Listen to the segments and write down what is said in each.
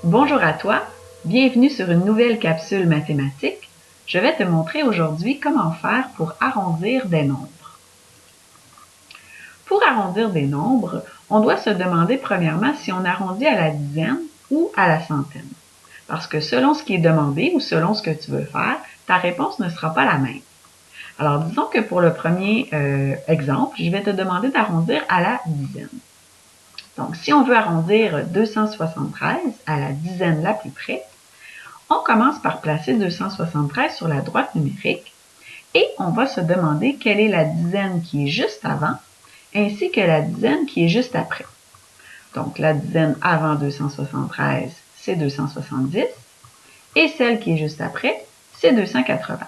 Bonjour à toi, bienvenue sur une nouvelle capsule mathématique. Je vais te montrer aujourd'hui comment faire pour arrondir des nombres. Pour arrondir des nombres, on doit se demander premièrement si on arrondit à la dizaine ou à la centaine. Parce que selon ce qui est demandé ou selon ce que tu veux faire, ta réponse ne sera pas la même. Alors disons que pour le premier exemple, je vais te demander d'arrondir à la dizaine. Donc, si on veut arrondir 273 à la dizaine la plus près, on commence par placer 273 sur la droite numérique et on va se demander quelle est la dizaine qui est juste avant ainsi que la dizaine qui est juste après. Donc, la dizaine avant 273, c'est 270 et celle qui est juste après, c'est 280.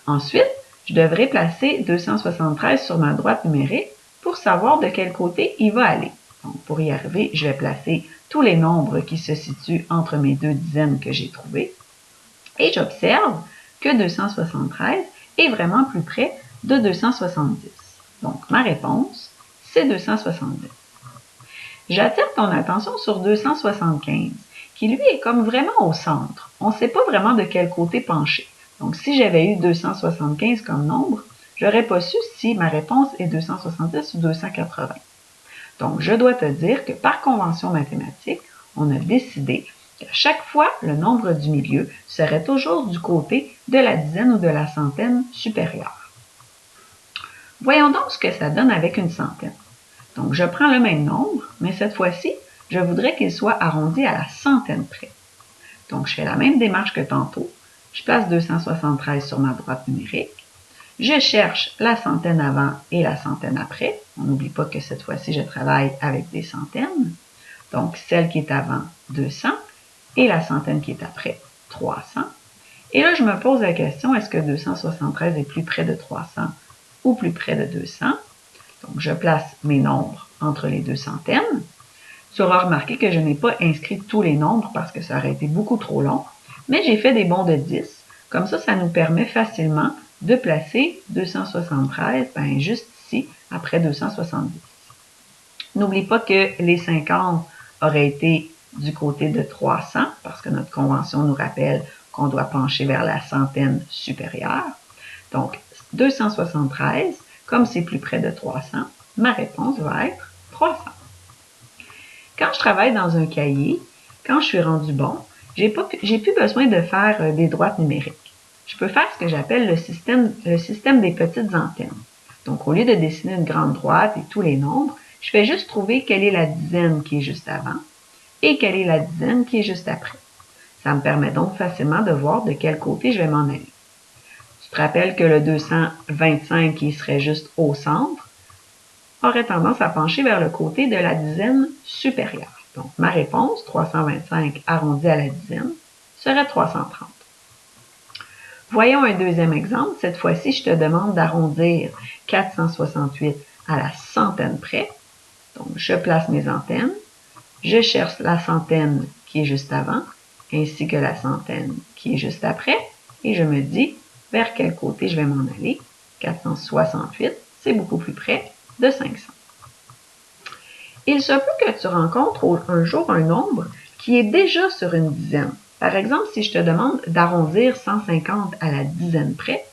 Ensuite, je devrais placer 273 sur ma droite numérique pour savoir de quel côté il va aller. Donc, pour y arriver, je vais placer tous les nombres qui se situent entre mes deux dizaines que j'ai trouvées. Et j'observe que 273 est vraiment plus près de 270. Donc, ma réponse, c'est 270. J'attire ton attention sur 275, qui lui est comme vraiment au centre. On ne sait pas vraiment de quel côté pencher. Donc, si j'avais eu 275 comme nombre, je n'aurais pas su si ma réponse est 270 ou 280. Donc, je dois te dire que par convention mathématique, on a décidé qu'à chaque fois, le nombre du milieu serait toujours du côté de la dizaine ou de la centaine supérieure. Voyons donc ce que ça donne avec une centaine. Donc, je prends le même nombre, mais cette fois-ci, je voudrais qu'il soit arrondi à la centaine près. Donc, je fais la même démarche que tantôt. Je place 273 sur ma droite numérique. Je cherche la centaine avant et la centaine après. On n'oublie pas que cette fois-ci, je travaille avec des centaines. Donc, celle qui est avant, 200, et la centaine qui est après, 300. Et là, je me pose la question, est-ce que 273 est plus près de 300 ou plus près de 200? Donc, je place mes nombres entre les deux centaines. Tu auras remarqué que je n'ai pas inscrit tous les nombres parce que ça aurait été beaucoup trop long, mais j'ai fait des bonds de 10. Comme ça nous permet facilement de placer 273 juste ici, après 270. N'oublie pas que les 50 auraient été du côté de 300 parce que notre convention nous rappelle qu'on doit pencher vers la centaine supérieure. Donc, 273, comme c'est plus près de 300, ma réponse va être 300. Quand je travaille dans un cahier, quand je suis rendu bon, j'ai plus besoin de faire des droites numériques. Je peux faire ce que j'appelle le système des petites antennes. Donc, au lieu de dessiner une grande droite et tous les nombres, je fais juste trouver quelle est la dizaine qui est juste avant et quelle est la dizaine qui est juste après. Ça me permet donc facilement de voir de quel côté je vais m'en aller. Tu te rappelles que le 225 qui serait juste au centre aurait tendance à pencher vers le côté de la dizaine supérieure. Donc, ma réponse, 325 arrondi à la dizaine, serait 330. Voyons un deuxième exemple. Cette fois-ci, je te demande d'arrondir 468 à la centaine près. Donc, je place mes antennes. Je cherche la centaine qui est juste avant, ainsi que la centaine qui est juste après. Et je me dis vers quel côté je vais m'en aller. 468, c'est beaucoup plus près de 500. Il se peut que tu rencontres un jour un nombre qui est déjà sur une dizaine. Par exemple, si je te demande d'arrondir 150 à la dizaine près,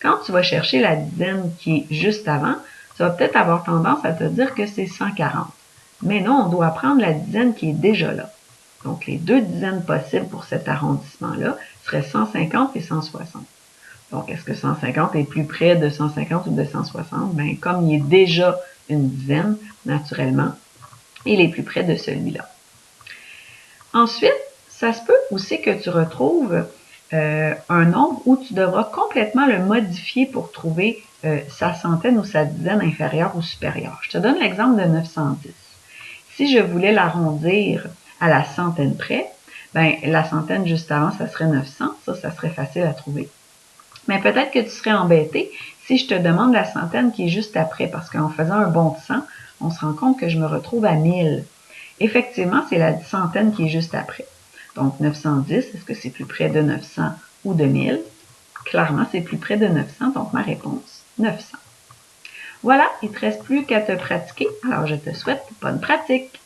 quand tu vas chercher la dizaine qui est juste avant, tu vas peut-être avoir tendance à te dire que c'est 140. Mais non, on doit prendre la dizaine qui est déjà là. Donc, les deux dizaines possibles pour cet arrondissement-là seraient 150 et 160. Donc, est-ce que 150 est plus près de 150 ou de 160? Bien, comme il est déjà une dizaine, naturellement, il est plus près de celui-là. Ensuite, ça se peut aussi que tu retrouves un nombre où tu devras complètement le modifier pour trouver sa centaine ou sa dizaine inférieure ou supérieure. Je te donne l'exemple de 910. Si je voulais l'arrondir à la centaine près, ben, la centaine juste avant, ça serait 900. Ça serait facile à trouver. Mais peut-être que tu serais embêté si je te demande la centaine qui est juste après, parce qu'en faisant un bond de 100, on se rend compte que je me retrouve à 1000. Effectivement, c'est la centaine qui est juste après. Donc, 910, est-ce que c'est plus près de 900 ou de 1000? Clairement, c'est plus près de 900, donc ma réponse, 900. Voilà, il ne te reste plus qu'à te pratiquer, alors je te souhaite bonne pratique.